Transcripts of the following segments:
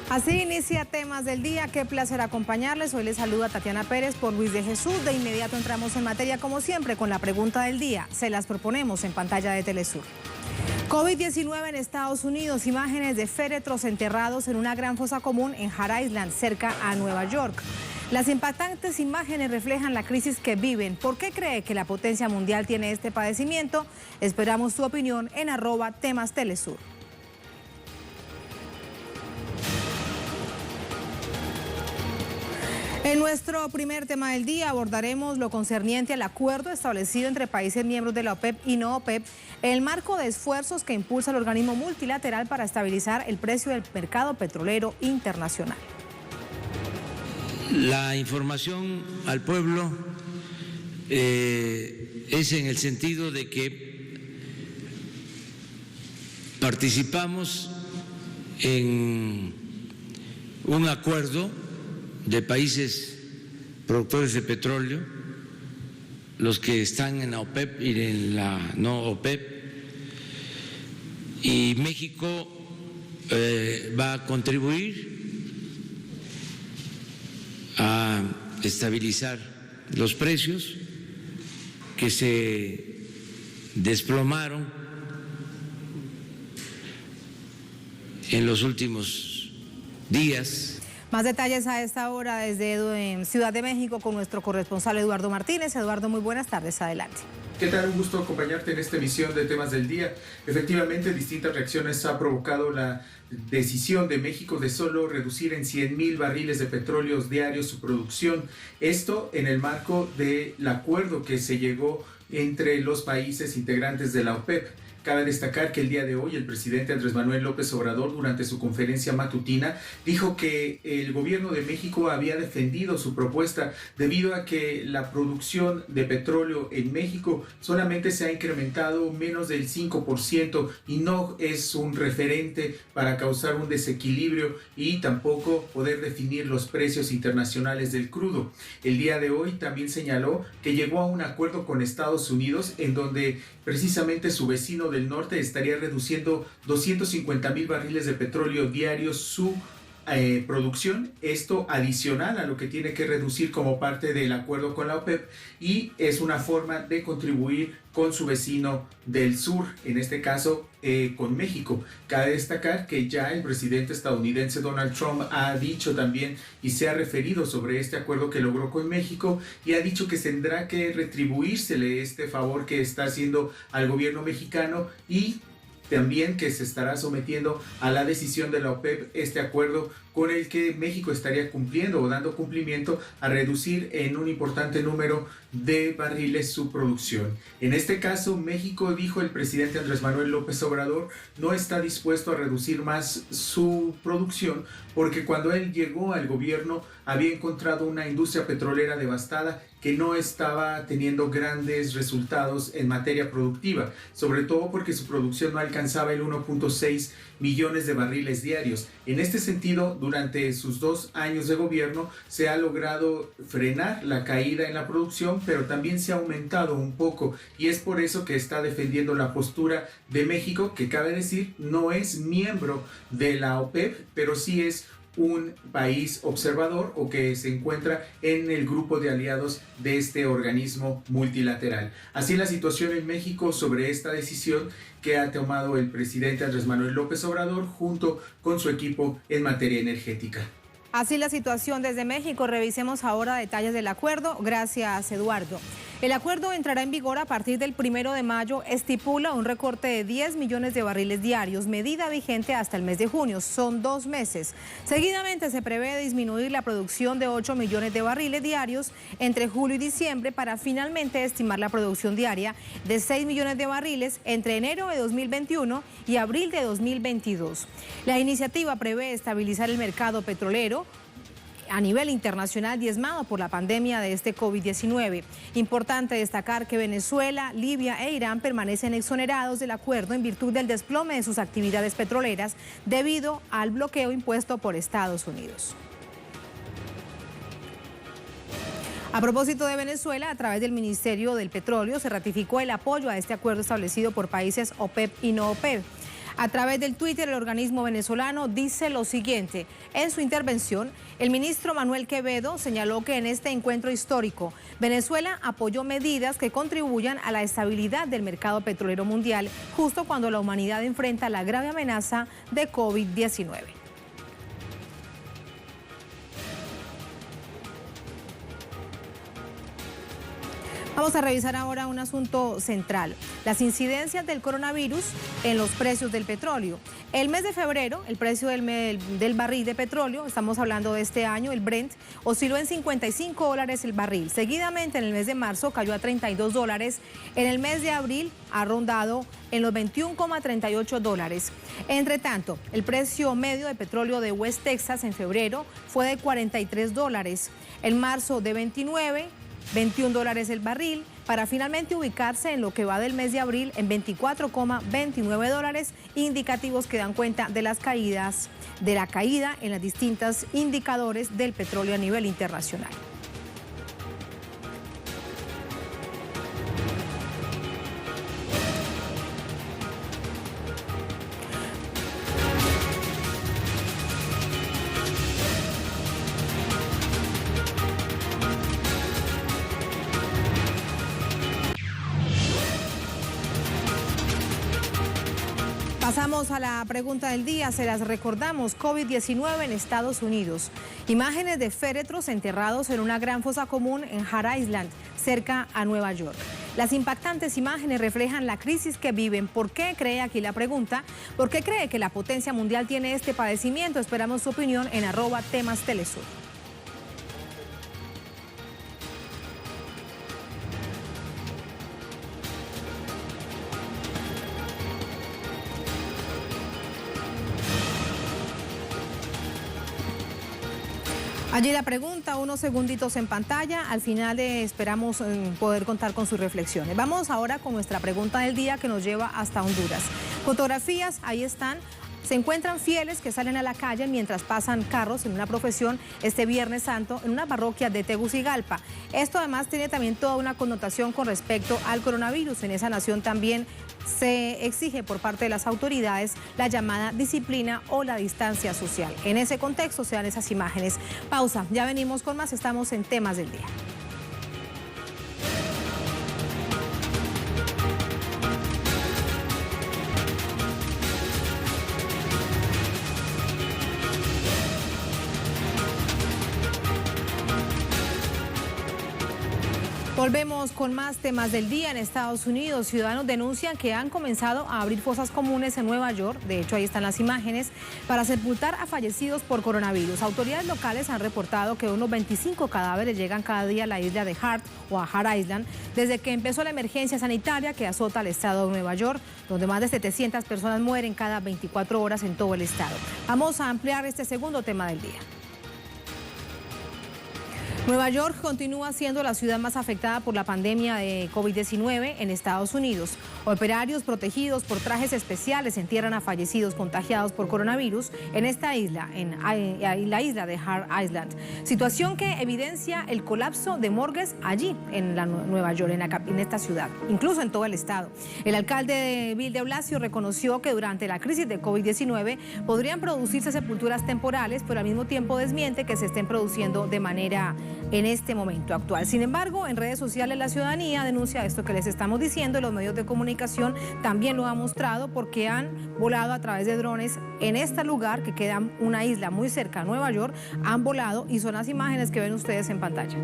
Así inicia Temas del Día. Qué placer acompañarles. Hoy les saluda Tatiana Pérez por Luis de Jesús. De inmediato entramos en materia, como siempre, con la pregunta del día. Se las proponemos en pantalla de Telesur. COVID-19 en Estados Unidos. Imágenes de féretros enterrados en una gran fosa común en Hat Island, cerca a Nueva York. Las impactantes imágenes reflejan la crisis que viven. ¿Por qué cree que la potencia mundial tiene este padecimiento? Esperamos su opinión en @temastelesur. En nuestro primer tema del día abordaremos lo concerniente al acuerdo establecido entre países miembros de la OPEP y no OPEP en el marco de esfuerzos que impulsa el organismo multilateral para estabilizar el precio del mercado petrolero internacional. La información al pueblo es en el sentido de que participamos en un acuerdo de países productores de petróleo, los que están en la OPEP y en la no OPEP, y México va a contribuir a estabilizar los precios que se desplomaron en los últimos días. Más detalles a esta hora desde Ciudad de México con nuestro corresponsal Eduardo Martínez. Eduardo, muy buenas tardes, adelante. ¿Qué tal? Un gusto acompañarte en esta emisión de Temas del Día. Efectivamente, distintas reacciones ha provocado la decisión de México de solo reducir en 100,000 barriles de petróleo diarios su producción. Esto en el marco del acuerdo que se llegó entre los países integrantes de la OPEP. Cabe destacar que el día de hoy el presidente Andrés Manuel López Obrador, durante su conferencia matutina, dijo que el gobierno de México había defendido su propuesta debido a que la producción de petróleo en México solamente se ha incrementado menos del 5% y no es un referente para causar un desequilibrio y tampoco poder definir los precios internacionales del crudo. El día de hoy también señaló que llegó a un acuerdo con Estados Unidos en donde precisamente su vecino del norte estaría reduciendo 250,000 barriles de petróleo diarios su producción, esto adicional a lo que tiene que reducir como parte del acuerdo con la OPEP, y es una forma de contribuir con su vecino del sur, en este caso con México. Cabe destacar que ya el presidente estadounidense Donald Trump ha dicho también y se ha referido sobre este acuerdo que logró con México y ha dicho que tendrá que retribuírsele este favor que está haciendo al gobierno mexicano y también que se estará sometiendo a la decisión de la OPEP este acuerdo con el que México estaría cumpliendo o dando cumplimiento a reducir en un importante número de barriles su producción. En este caso, México, dijo el presidente Andrés Manuel López Obrador, no está dispuesto a reducir más su producción porque cuando él llegó al gobierno había encontrado una industria petrolera devastada que no estaba teniendo grandes resultados en materia productiva, sobre todo porque su producción no alcanzaba el 1.6 millones de barriles diarios. En este sentido, durante sus 2 años de gobierno se ha logrado frenar la caída en la producción, pero también se ha aumentado un poco y es por eso que está defendiendo la postura de México, que cabe decir no es miembro de la OPEP, pero sí es un país observador o que se encuentra en el grupo de aliados de este organismo multilateral. Así la situación en México sobre esta decisión que ha tomado el presidente Andrés Manuel López Obrador junto con su equipo en materia energética. Así la situación desde México. Revisemos ahora detalles del acuerdo. Gracias, Eduardo. El acuerdo entrará en vigor a partir del 1 de mayo, estipula un recorte de 10 millones de barriles diarios, medida vigente hasta el mes de junio, son 2 meses. Seguidamente se prevé disminuir la producción de 8 millones de barriles diarios entre julio y diciembre para finalmente estimar la producción diaria de 6 millones de barriles entre enero de 2021 y abril de 2022. La iniciativa prevé estabilizar el mercado petrolero a nivel internacional diezmado por la pandemia de este COVID-19. Importante destacar que Venezuela, Libia e Irán permanecen exonerados del acuerdo en virtud del desplome de sus actividades petroleras debido al bloqueo impuesto por Estados Unidos. A propósito de Venezuela, a través del Ministerio del Petróleo se ratificó el apoyo a este acuerdo establecido por países OPEP y no OPEP. A través del Twitter, el organismo venezolano dice lo siguiente. En su intervención, el ministro Manuel Quevedo señaló que en este encuentro histórico, Venezuela apoyó medidas que contribuyan a la estabilidad del mercado petrolero mundial, justo cuando la humanidad enfrenta la grave amenaza de COVID-19. Vamos a revisar ahora un asunto central, las incidencias del coronavirus en los precios del petróleo. El mes de febrero, el precio del barril de petróleo, estamos hablando de este año, el Brent, osciló en $55 el barril. Seguidamente, en el mes de marzo cayó a $32. En el mes de abril ha rondado en los $21,38. Entre tanto, el precio medio de petróleo de West Texas en febrero fue de $43. En marzo de $21 el barril, para finalmente ubicarse en lo que va del mes de abril en $24,29, indicativos que dan cuenta de la caída en las distintas indicadores del petróleo a nivel internacional. Pasamos a la pregunta del día, se las recordamos, COVID-19 en Estados Unidos. Imágenes de féretros enterrados en una gran fosa común en Hart Island, cerca a Nueva York. Las impactantes imágenes reflejan la crisis que viven. ¿Por qué cree, aquí la pregunta, por qué cree que la potencia mundial tiene este padecimiento? Esperamos su opinión en @temastelesur. Allí la pregunta, unos segunditos en pantalla, al final esperamos poder contar con sus reflexiones. Vamos ahora con nuestra pregunta del día que nos lleva hasta Honduras. Fotografías, ahí están. Se encuentran fieles que salen a la calle mientras pasan carros en una procesión este Viernes Santo en una parroquia de Tegucigalpa. Esto además tiene también toda una connotación con respecto al coronavirus. En esa nación también se exige por parte de las autoridades la llamada disciplina o la distancia social. En ese contexto se dan esas imágenes. Pausa, ya venimos con más, estamos en Temas del Día. Volvemos con más Temas del Día. En Estados Unidos, ciudadanos denuncian que han comenzado a abrir fosas comunes en Nueva York, de hecho ahí están las imágenes, para sepultar a fallecidos por coronavirus. Autoridades locales han reportado que unos 25 cadáveres llegan cada día a la isla de Hart o a Hart Island desde que empezó la emergencia sanitaria que azota al estado de Nueva York, donde más de 700 personas mueren cada 24 horas en todo el estado. Vamos a ampliar este segundo tema del día. Nueva York continúa siendo la ciudad más afectada por la pandemia de COVID-19 en Estados Unidos. Operarios protegidos por trajes especiales entierran a fallecidos contagiados por coronavirus en esta isla, en la isla de Hart Island. Situación que evidencia el colapso de morgues allí en Nueva York, en esta ciudad, incluso en todo el estado. El alcalde Bill de Blasio reconoció que durante la crisis de COVID-19 podrían producirse sepulturas temporales, pero al mismo tiempo desmiente que se estén produciendo de manera en este momento actual. Sin embargo, en redes sociales la ciudadanía denuncia esto que les estamos diciendo y los medios de comunicación también lo han mostrado porque han volado a través de drones en este lugar que queda una isla muy cerca a Nueva York, han volado y son las imágenes que ven ustedes en pantalla.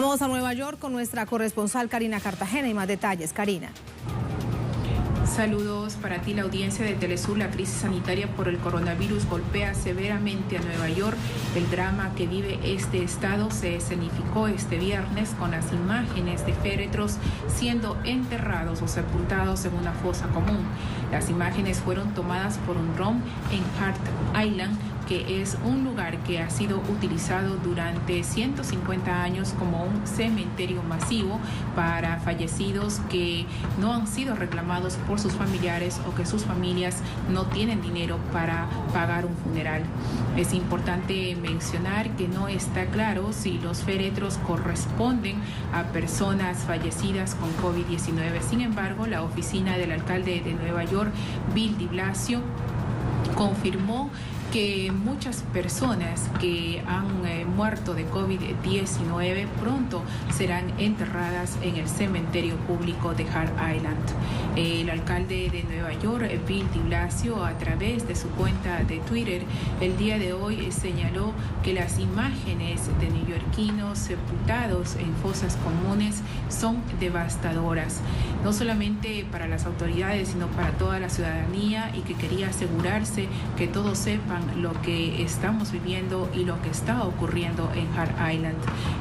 Vamos a Nueva York con nuestra corresponsal Karina Cartagena y más detalles. Karina. Saludos para ti, la audiencia de Telesur. La crisis sanitaria por el coronavirus golpea severamente a Nueva York. El drama que vive este estado se escenificó este viernes con las imágenes de féretros siendo enterrados o sepultados en una fosa común. Las imágenes fueron tomadas por un dron en Hart Island, que es un lugar que ha sido utilizado durante 150 años como un cementerio masivo para fallecidos que no han sido reclamados por sus familiares o que sus familias no tienen dinero para pagar un funeral. Es importante mencionar que no está claro si los féretros corresponden a personas fallecidas con COVID-19. Sin embargo, la oficina del alcalde de Nueva York, Bill de Blasio, confirmó que muchas personas que han muerto de COVID-19 pronto serán enterradas en el cementerio público de Hart Island. El alcalde de Nueva York, Bill de Blasio, a través de su cuenta de Twitter, el día de hoy señaló que las imágenes de neoyorquinos sepultados en fosas comunes son devastadoras, no solamente para las autoridades, sino para toda la ciudadanía, y que quería asegurarse que todos sepan lo que estamos viviendo y lo que está ocurriendo en Hart Island.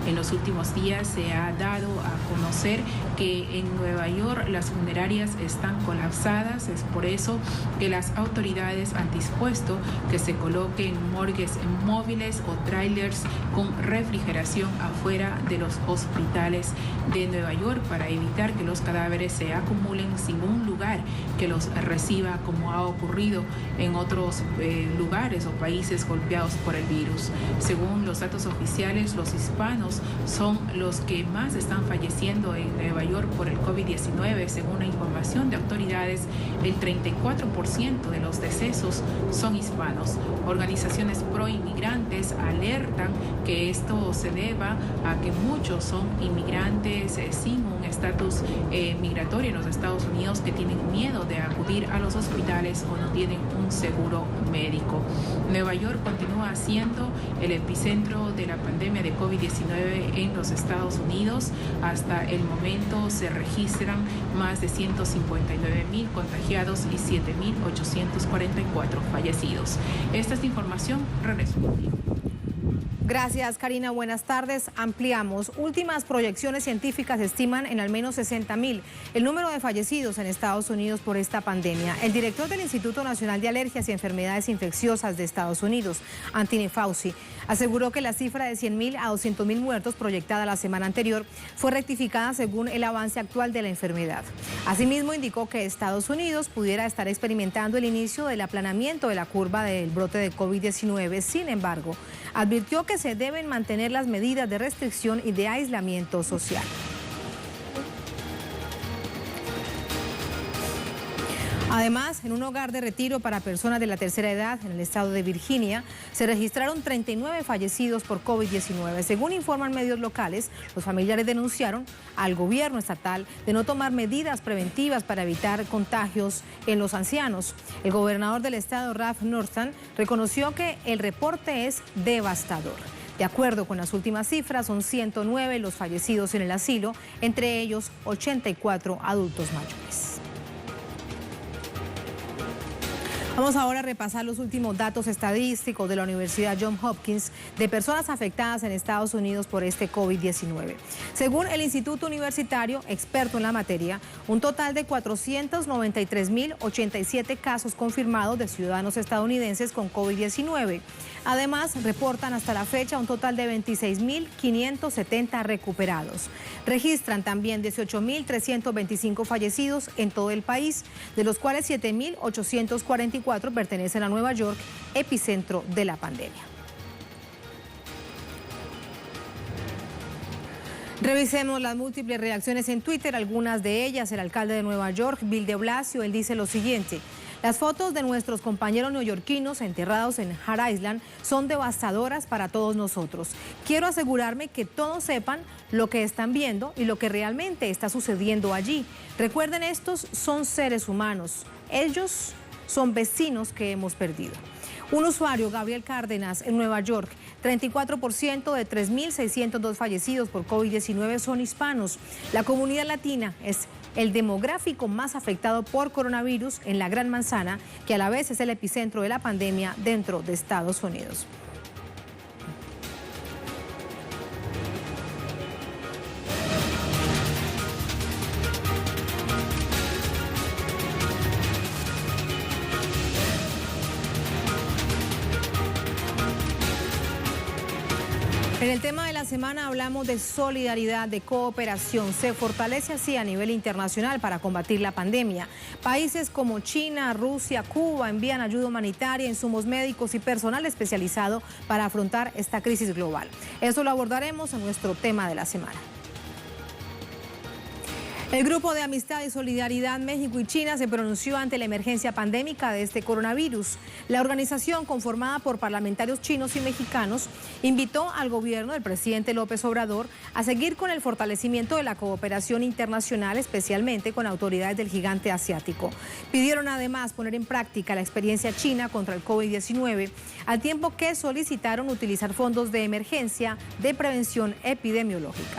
En los últimos días se ha dado a conocer que en Nueva York las funerarias están colapsadas. Es por eso que las autoridades han dispuesto que se coloquen morgues móviles o trailers con refrigeración afuera de los hospitales de Nueva York para evitar que los cadáveres se acumulen sin un lugar que los reciba, como ha ocurrido en otros lugares o países golpeados por el virus. Según los datos oficiales, los hispanos son los que más están falleciendo en Nueva York por el COVID-19. Según la información de autoridades, el 34% de los decesos son hispanos. Organizaciones pro inmigrantes alertan que esto se deba a que muchos son inmigrantes sin un estatus migratorio en los Estados Unidos, que tienen miedo de acudir a los hospitales o no tienen un seguro médico. Nueva York continúa siendo el epicentro de la pandemia de COVID-19 en los Estados Unidos. Hasta el momento se registran más de 159,000 contagiados y 7,844 fallecidos. Esta es la información. Regreso contigo. Gracias, Karina. Buenas tardes. Ampliamos. Últimas proyecciones científicas estiman en al menos 60,000 el número de fallecidos en Estados Unidos por esta pandemia. El director del Instituto Nacional de Alergias y Enfermedades Infecciosas de Estados Unidos, Anthony Fauci, aseguró que la cifra de 100,000 a 200,000 muertos proyectada la semana anterior fue rectificada según el avance actual de la enfermedad. Asimismo, indicó que Estados Unidos pudiera estar experimentando el inicio del aplanamiento de la curva del brote de COVID-19. Sin embargo, advirtió que se deben mantener las medidas de restricción y de aislamiento social. Además, en un hogar de retiro para personas de la tercera edad en el estado de Virginia, se registraron 39 fallecidos por COVID-19. Según informan medios locales, los familiares denunciaron al gobierno estatal de no tomar medidas preventivas para evitar contagios en los ancianos. El gobernador del estado, Ralph Northam, reconoció que el reporte es devastador. De acuerdo con las últimas cifras, son 109 los fallecidos en el asilo, entre ellos 84 adultos mayores. Vamos ahora a repasar los últimos datos estadísticos de la Universidad Johns Hopkins de personas afectadas en Estados Unidos por este COVID-19. Según el Instituto Universitario, experto en la materia, un total de 493,087 casos confirmados de ciudadanos estadounidenses con COVID-19. Además, reportan hasta la fecha un total de 26,570 recuperados. Registran también 18,325 fallecidos en todo el país, de los cuales 7,844 pertenecen a Nueva York, epicentro de la pandemia. Revisemos las múltiples reacciones en Twitter, algunas de ellas. El alcalde de Nueva York, Bill de Blasio, él dice lo siguiente: las fotos de nuestros compañeros neoyorquinos enterrados en Hart Island son devastadoras para todos nosotros. Quiero asegurarme que todos sepan lo que están viendo y lo que realmente está sucediendo allí. Recuerden, estos son seres humanos. Ellos son vecinos que hemos perdido. Un usuario, Gabriel Cárdenas, en Nueva York, 34% de 3.602 fallecidos por COVID-19 son hispanos. La comunidad latina es el demográfico más afectado por coronavirus en la Gran Manzana, que a la vez es el epicentro de la pandemia dentro de Estados Unidos. En el tema de la semana hablamos de solidaridad, de cooperación. Se fortalece así a nivel internacional para combatir la pandemia. Países como China, Rusia, Cuba envían ayuda humanitaria, insumos médicos y personal especializado para afrontar esta crisis global. Eso lo abordaremos en nuestro tema de la semana. El Grupo de Amistad y Solidaridad México y China se pronunció ante la emergencia pandémica de este coronavirus. La organización, conformada por parlamentarios chinos y mexicanos, invitó al gobierno del presidente López Obrador a seguir con el fortalecimiento de la cooperación internacional, especialmente con autoridades del gigante asiático. Pidieron además poner en práctica la experiencia china contra el COVID-19, al tiempo que solicitaron utilizar fondos de emergencia de prevención epidemiológica.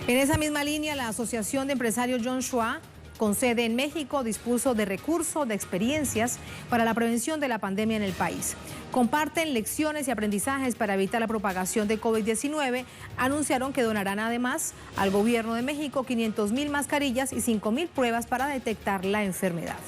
En esa misma línea, la Asociación de Empresarios John Schwa, con sede en México, dispuso de recursos, de experiencias para la prevención de la pandemia en el país. Comparten lecciones y aprendizajes para evitar la propagación de COVID-19. Anunciaron que donarán además al gobierno de México 500,000 mascarillas y 5,000 pruebas para detectar la enfermedad.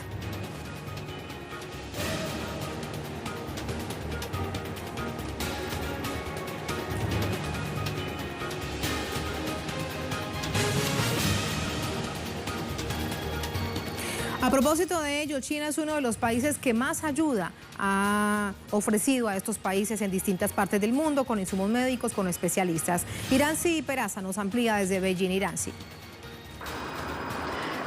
A propósito de ello, China es uno de los países que más ayuda ha ofrecido a estos países en distintas partes del mundo, con insumos médicos, con especialistas. Iranzi Peraza nos amplía desde Beijing. Iranzi.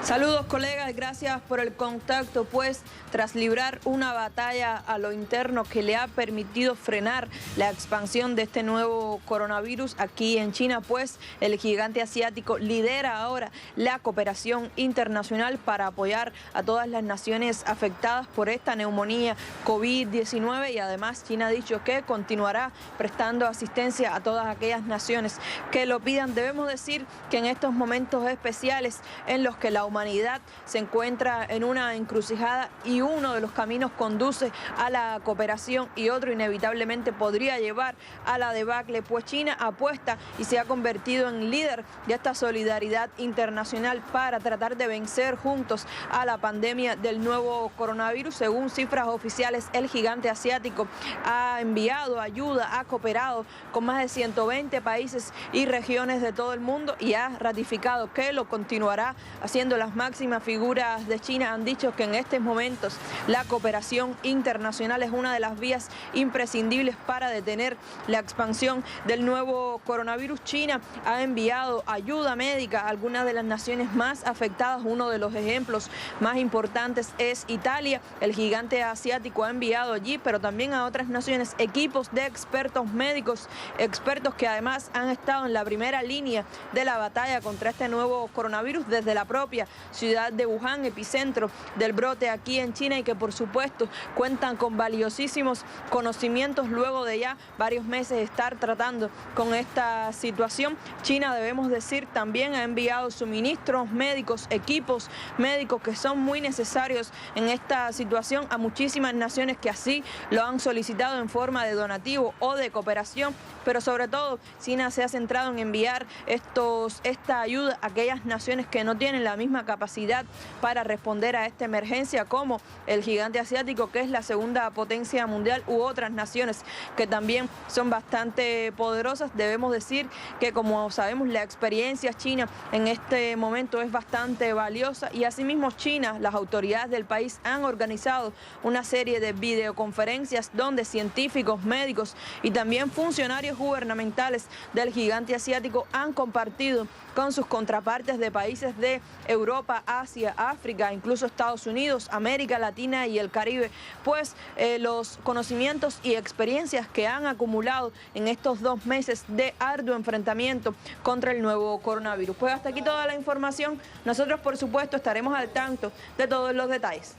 Saludos, colegas, gracias por el contacto. Pues tras librar una batalla a lo interno que le ha permitido frenar la expansión de este nuevo coronavirus aquí en China, pues el gigante asiático lidera ahora la cooperación internacional para apoyar a todas las naciones afectadas por esta neumonía COVID-19, y además China ha dicho que continuará prestando asistencia a todas aquellas naciones que lo pidan. Debemos decir que en estos momentos especiales en los que la humanidad se encuentra en una encrucijada y uno de los caminos conduce a la cooperación y otro inevitablemente podría llevar a la debacle, pues China apuesta y se ha convertido en líder de esta solidaridad internacional para tratar de vencer juntos a la pandemia del nuevo coronavirus. Según cifras oficiales, el gigante asiático ha enviado ayuda, ha cooperado con más de 120 países y regiones de todo el mundo y ha ratificado que lo continuará haciendo. Las máximas figuras de China han dicho que en estos momentos la cooperación internacional es una de las vías imprescindibles para detener la expansión del nuevo coronavirus. China ha enviado ayuda médica a algunas de las naciones más afectadas. Uno de los ejemplos más importantes es Italia. El gigante asiático ha enviado allí, pero también a otras naciones, equipos de expertos médicos, expertos que además han estado en la primera línea de la batalla contra este nuevo coronavirus desde la propia ciudad de Wuhan, epicentro del brote aquí en China, y que por supuesto cuentan con valiosísimos conocimientos luego de ya varios meses estar tratando con esta situación. China, debemos decir, también ha enviado suministros médicos, equipos médicos que son muy necesarios en esta situación a muchísimas naciones que así lo han solicitado en forma de donativo o de cooperación, pero sobre todo China se ha centrado en enviar esta ayuda a aquellas naciones que no tienen la misma capacidad para responder a esta emergencia, como el gigante asiático, que es la segunda potencia mundial, u otras naciones que también son bastante poderosas. Debemos decir que, como sabemos, la experiencia china en este momento es bastante valiosa, y asimismo China, las autoridades del país han organizado una serie de videoconferencias donde científicos, médicos y también funcionarios gubernamentales del gigante asiático han compartido con sus contrapartes de países de Europa Europa, Asia, África, incluso Estados Unidos, América Latina y el Caribe, pues los conocimientos y experiencias que han acumulado en estos 2 meses de arduo enfrentamiento contra el nuevo coronavirus. Pues hasta aquí toda la información. Nosotros, por supuesto, estaremos al tanto de todos los detalles.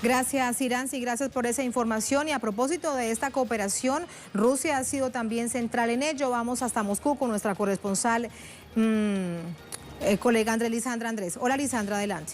Gracias, Iranzi, gracias por esa información. Y a propósito de esta cooperación, Rusia ha sido también central en ello. Vamos hasta Moscú con nuestra corresponsal, colega Lisandra Andrés. Hola, Lisandra, adelante.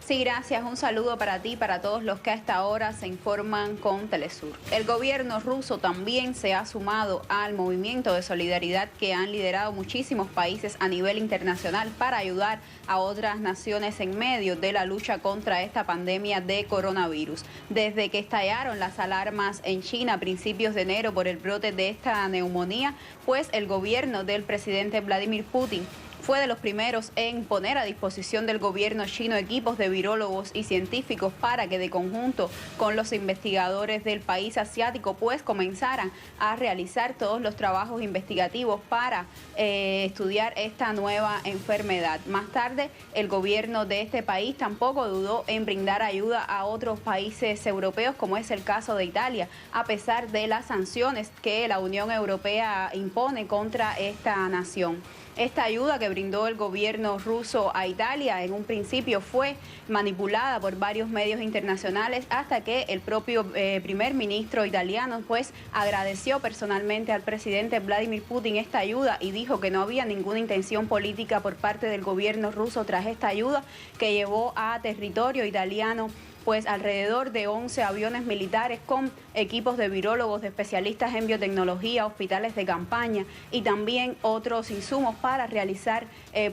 Sí, gracias. Un saludo para ti y para todos los que a esta hora se informan con Telesur. El gobierno ruso también se ha sumado al movimiento de solidaridad que han liderado muchísimos países a nivel internacional para ayudar a otras naciones en medio de la lucha contra esta pandemia de coronavirus. Desde que estallaron las alarmas en China a principios de enero por el brote de esta neumonía, pues el gobierno del presidente Vladimir Putin fue de los primeros en poner a disposición del gobierno chino equipos de virólogos y científicos para que de conjunto con los investigadores del país asiático pues comenzaran a realizar todos los trabajos investigativos para estudiar esta nueva enfermedad. Más tarde, el gobierno de este país tampoco dudó en brindar ayuda a otros países europeos, como es el caso de Italia, a pesar de las sanciones que la Unión Europea impone contra esta nación. Esta ayuda que brindó el gobierno ruso a Italia en un principio fue manipulada por varios medios internacionales hasta que el propio primer ministro italiano pues agradeció personalmente al presidente Vladimir Putin esta ayuda y dijo que no había ninguna intención política por parte del gobierno ruso tras esta ayuda que llevó a territorio italiano pues alrededor de 11 aviones militares con equipos de virólogos, de especialistas en biotecnología, hospitales de campaña y también otros insumos para realizar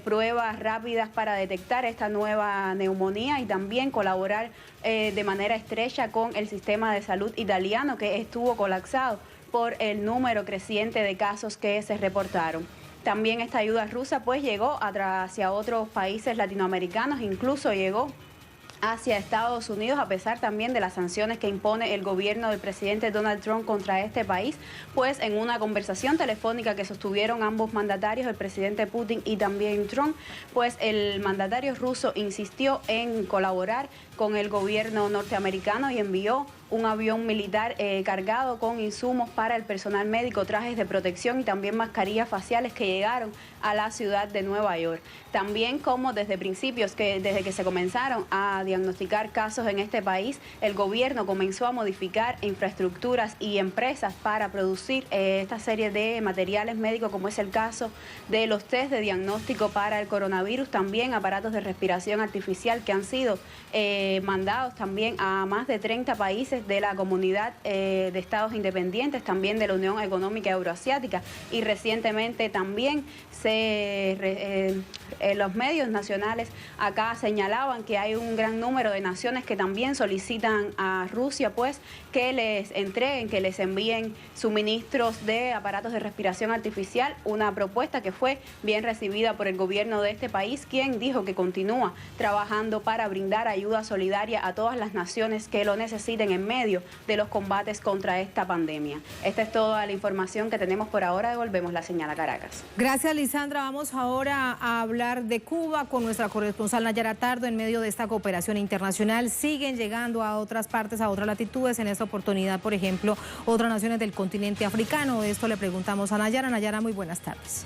pruebas rápidas para detectar esta nueva neumonía y también colaborar de manera estrecha con el sistema de salud italiano que estuvo colapsado por el número creciente de casos que se reportaron. También esta ayuda rusa pues llegó hacia otros países latinoamericanos, incluso llegó hacia Estados Unidos, a pesar también de las sanciones que impone el gobierno del presidente Donald Trump contra este país, pues en una conversación telefónica que sostuvieron ambos mandatarios, el presidente Putin y también Trump, pues el mandatario ruso insistió en colaborar con el gobierno norteamericano y envió un avión militar cargado con insumos para el personal médico, trajes de protección y también mascarillas faciales que llegaron a la ciudad de Nueva York. También como desde principios, desde que se comenzaron a diagnosticar casos en este país, el gobierno comenzó a modificar infraestructuras y empresas para producir esta serie de materiales médicos, como es el caso de los test de diagnóstico para el coronavirus, también aparatos de respiración artificial que han sido mandados también a más de 30 países de la comunidad de estados independientes, también de la Unión Económica Euroasiática, y recientemente también los medios nacionales acá señalaban que hay un gran número de naciones que también solicitan a Rusia pues que les entreguen, que les envíen suministros de aparatos de respiración artificial, una propuesta que fue bien recibida por el gobierno de este país, quien dijo que continúa trabajando para brindar ayuda solidaria a todas las naciones que lo necesiten en medio de los combates contra esta pandemia. Esta es toda la información que tenemos por ahora. Devolvemos la señal a Caracas. Gracias, Lisandra. Vamos ahora a hablar de Cuba con nuestra corresponsal Nayara Tardo. En medio de esta cooperación internacional siguen llegando a otras partes, a otras latitudes. En esta oportunidad, por ejemplo, otras naciones del continente africano. De esto le preguntamos a Nayara. Nayara, muy buenas tardes.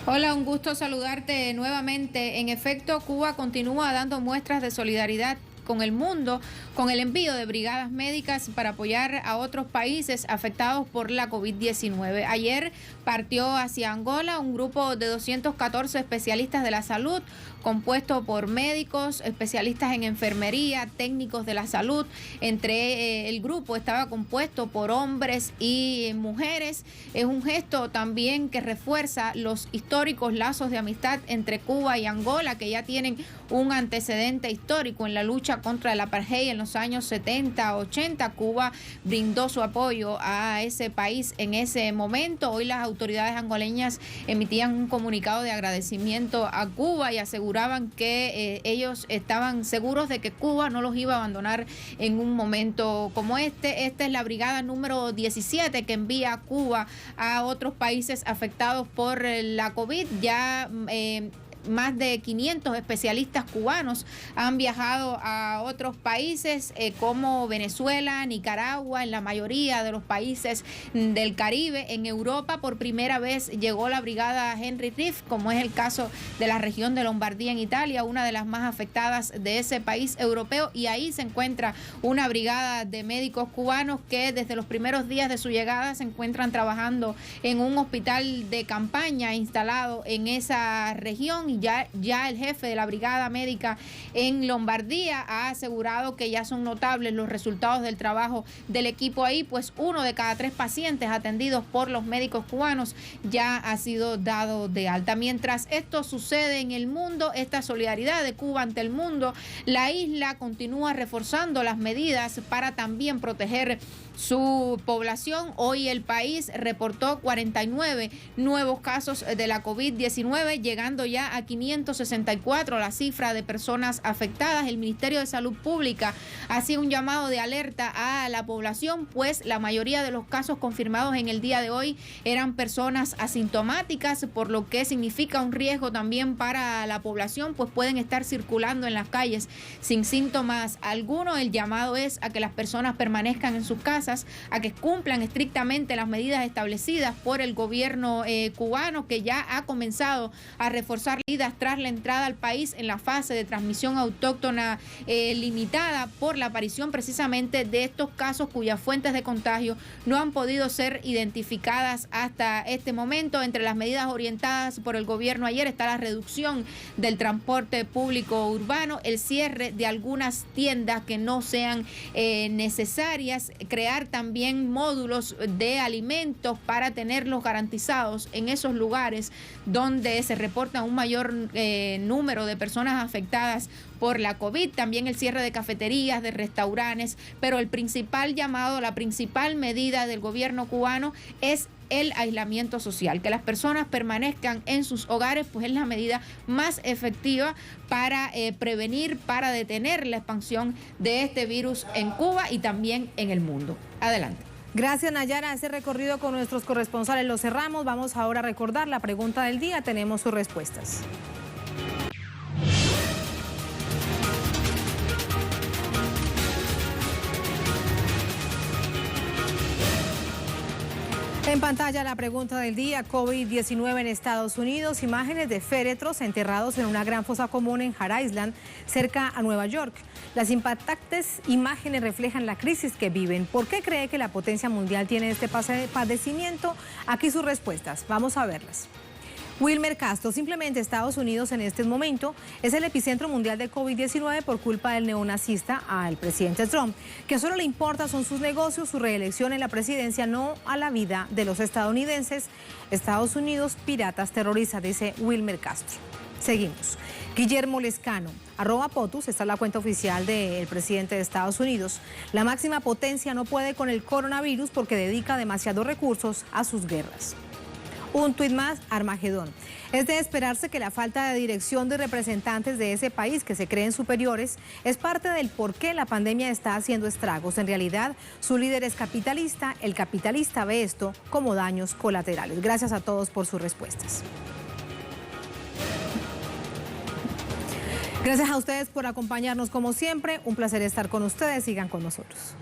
Hola, un gusto saludarte nuevamente. En efecto, Cuba continúa dando muestras de solidaridad con el mundo, con el envío de brigadas médicas para apoyar a otros países afectados por la COVID-19. Ayer partió hacia Angola un grupo de 214 especialistas de la salud, compuesto por médicos, especialistas en enfermería, técnicos de la salud. Entre el grupo estaba compuesto por hombres y mujeres. Es un gesto también que refuerza los históricos lazos de amistad entre Cuba y Angola, que ya tienen un antecedente histórico en la lucha contra el apartheid en los años 70, 80. Cuba brindó su apoyo a ese país en ese momento. Hoy las autoridades angoleñas emitían un comunicado de agradecimiento a Cuba y aseguraban que ellos estaban seguros de que Cuba no los iba a abandonar en un momento como este. Esta es la brigada número 17 que envía Cuba a otros países afectados por la COVID. Ya más de 500 especialistas cubanos han viajado a otros países como Venezuela, Nicaragua, en la mayoría de los países del Caribe. En Europa por primera vez llegó la brigada Henry Riff, como es el caso de la región de Lombardía en Italia, una de las más afectadas de ese país europeo, y ahí se encuentra una brigada de médicos cubanos que desde los primeros días de su llegada se encuentran trabajando en un hospital de campaña instalado en esa región, y ya el jefe de la brigada médica en Lombardía ha asegurado que ya son notables los resultados del trabajo del equipo ahí, pues 1 de cada 3 pacientes atendidos por los médicos cubanos ya ha sido dado de alta. Mientras esto sucede en el mundo, esta solidaridad de Cuba ante el mundo, la isla continúa reforzando las medidas para también proteger su población. Hoy el país reportó 49 nuevos casos de la COVID-19, llegando ya a 564 la cifra de personas afectadas. El Ministerio de Salud Pública hacía un llamado de alerta a la población, pues la mayoría de los casos confirmados en el día de hoy eran personas asintomáticas, por lo que significa un riesgo también para la población, pues pueden estar circulando en las calles sin síntomas alguno. El llamado es a que las personas permanezcan en sus casas, a que cumplan estrictamente las medidas establecidas por el gobierno cubano, que ya ha comenzado a reforzar medidas tras la entrada al país en la fase de transmisión autóctona limitada por la aparición precisamente de estos casos cuyas fuentes de contagio no han podido ser identificadas hasta este momento. Entre las medidas orientadas por el gobierno ayer está la reducción del transporte público urbano, el cierre de algunas tiendas que no sean necesarias, crear también módulos de alimentos para tenerlos garantizados en esos lugares donde se reporta un mayor número de personas afectadas por la COVID, también el cierre de cafeterías, de restaurantes, pero el principal llamado, la principal medida del gobierno cubano es el aislamiento social, que las personas permanezcan en sus hogares, pues es la medida más efectiva para prevenir, para detener la expansión de este virus en Cuba y también en el mundo. Adelante. Gracias, Nayara. Ese recorrido con nuestros corresponsales lo cerramos. Vamos ahora a recordar la pregunta del día. Tenemos sus respuestas. En pantalla la pregunta del día: COVID-19 en Estados Unidos, imágenes de féretros enterrados en una gran fosa común en Hat Island, cerca a Nueva York. Las impactantes imágenes reflejan la crisis que viven. ¿Por qué cree que la potencia mundial tiene este padecimiento? Aquí sus respuestas, vamos a verlas. Wilmer Castro: simplemente Estados Unidos en este momento es el epicentro mundial de COVID-19 por culpa del neonazista al presidente Trump, que solo le importa son sus negocios, su reelección en la presidencia, no a la vida de los estadounidenses. Estados Unidos, piratas, terroristas, dice Wilmer Castro. Seguimos. Guillermo Lescano, @POTUS, esta es la cuenta oficial del presidente de Estados Unidos. La máxima potencia no puede con el coronavirus porque dedica demasiados recursos a sus guerras. Un tuit más, Armagedón: es de esperarse que la falta de dirección de representantes de ese país que se creen superiores es parte del por qué la pandemia está haciendo estragos. En realidad, su líder es capitalista. El capitalista ve esto como daños colaterales. Gracias a todos por sus respuestas. Gracias a ustedes por acompañarnos como siempre. Un placer estar con ustedes. Sigan con nosotros.